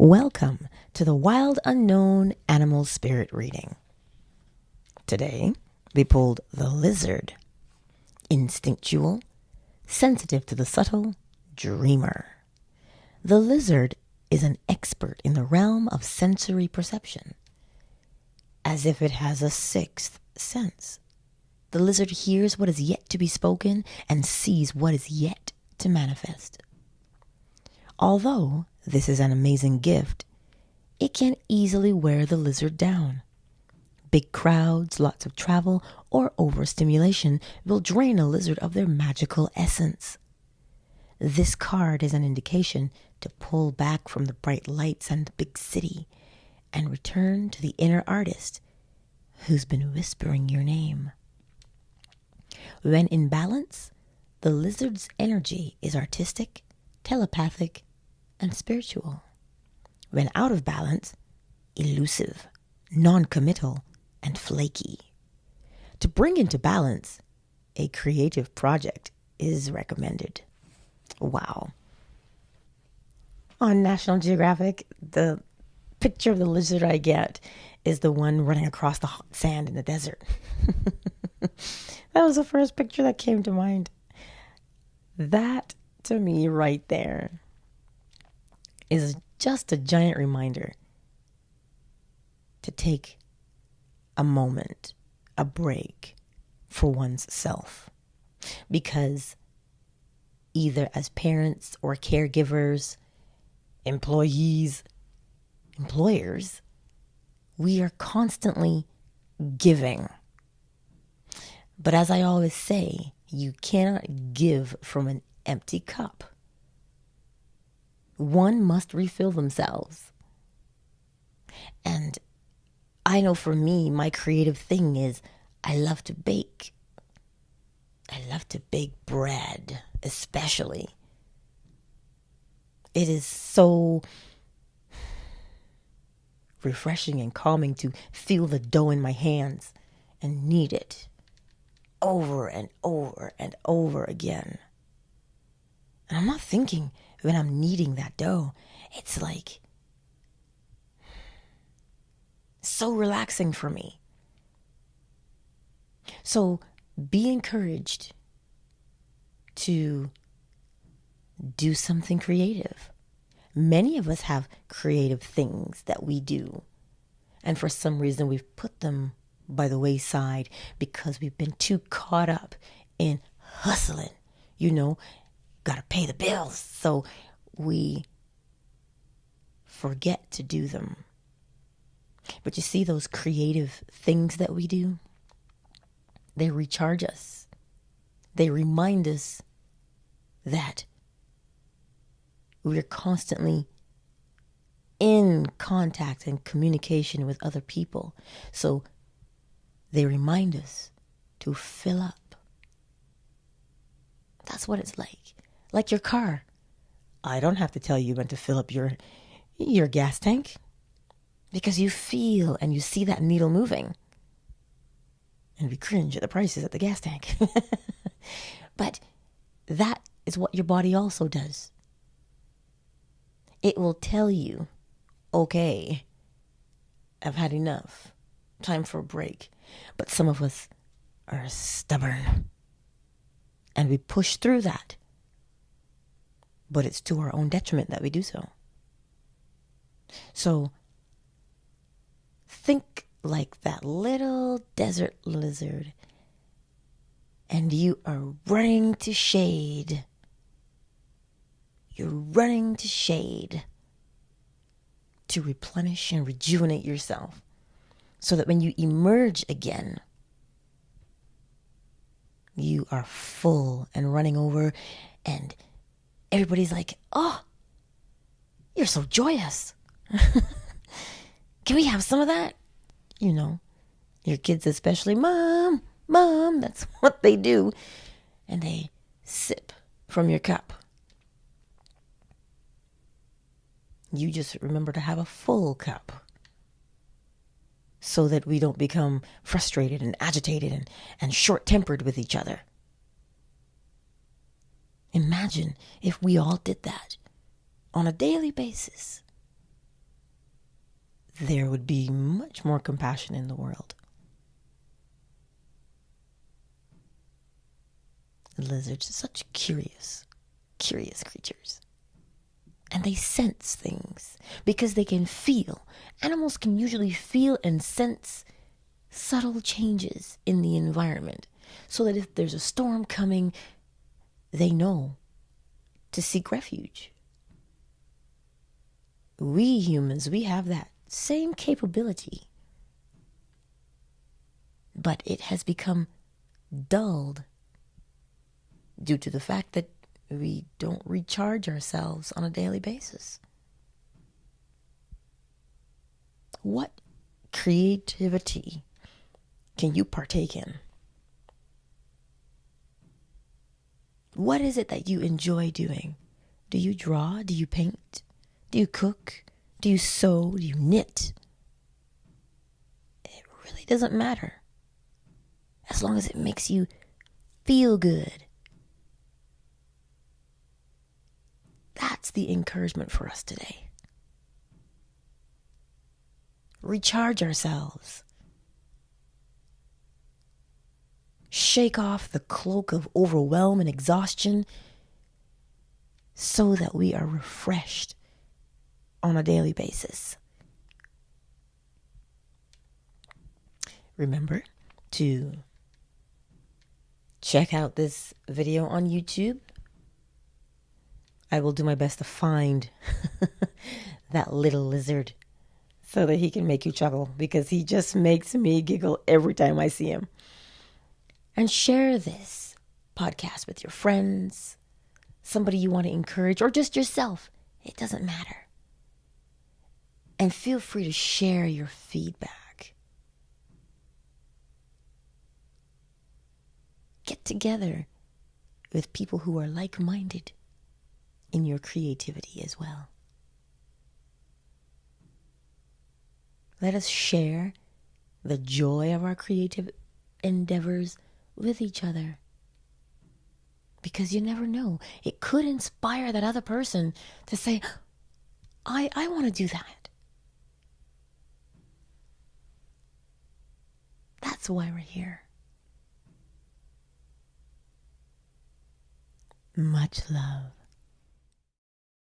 Welcome to the Wild Unknown Animal Spirit reading. Today, we pulled the lizard. Instinctual, sensitive to the subtle, dreamer. The lizard is an expert in the realm of sensory perception, as if it has a sixth sense. The lizard hears what is yet to be spoken and sees what is yet to manifest. Although this is an amazing gift, it can easily wear the lizard down. Big crowds, lots of travel, or overstimulation will drain a lizard of their magical essence. This card is an indication to pull back from the bright lights and the big city and return to the inner artist who's been whispering your name. When in balance, the lizard's energy is artistic, telepathic, and spiritual. When out of balance, elusive, non-committal, and flaky. To bring into balance, a creative project is recommended. Wow. On National Geographic, the picture of the lizard I get is the one running across the hot sand in the desert. That was the first picture that came to mind. That, to me, right there, is just a giant reminder to take a moment, a break for one's self. Because either as parents or caregivers, employees, employers, we are constantly giving. But as I always say, you cannot give from an empty cup. One must refill themselves. And I know for me, my creative thing is I love to bake. I love to bake bread, especially. It is so refreshing and calming to feel the dough in my hands and knead it over and over and over again. And I'm not thinking when I'm kneading that dough, it's like so relaxing for me. So be encouraged to do something creative. Many of us have creative things that we do, and for some reason we've put them by the wayside because we've been too caught up in hustling, gotta pay the bills, so we forget to do them. But you see, those creative things that we do, they recharge us. They remind us that we're constantly in contact and communication with other people. So they remind us to fill up. That's what it's like. Like your car. I don't have to tell you when to fill up your gas tank, because you feel and you see that needle moving. And we cringe at the prices at the gas tank. But that is what your body also does. It will tell you, okay, I've had enough. Time for a break. But some of us are stubborn. And we push through that. But it's to our own detriment that we do so. So think like that little desert lizard, and you are running to shade. You're running to shade to replenish and rejuvenate yourself, so that when you emerge again, you are full and running over, and everybody's like, oh, you're so joyous. Can we have some of that? Your kids especially, Mom, that's what they do. And they sip from your cup. You just remember to have a full cup so that we don't become frustrated and agitated and short-tempered with each other. Imagine if we all did that on a daily basis. there would be much more compassion in the world. Lizards are such curious creatures. And they sense things because they can feel. Animals can usually feel and sense subtle changes in the environment, so that if there's a storm coming, they know to seek refuge. We humans, we have that same capability, but it has become dulled due to the fact that we don't recharge ourselves on a daily basis. What creativity can you partake in? What is it that you enjoy doing? Do you draw? Do you paint? Do you cook? Do you sew? Do you knit? It really doesn't matter, as long as it makes you feel good. That's the encouragement for us today. Recharge ourselves. Shake off the cloak of overwhelm and exhaustion so that we are refreshed on a daily basis. Remember to check out this video on YouTube. I will do my best to find that little lizard so that he can make you chuckle, because he just makes me giggle every time I see him. And share this podcast with your friends, somebody you want to encourage, or just yourself. It doesn't matter. And feel free to share your feedback. Get together with people who are like-minded in your creativity as well. Let us share the joy of our creative endeavors with each other. Because you never know. It could inspire that other person to say, I want to do that. That's why we're here. Much love.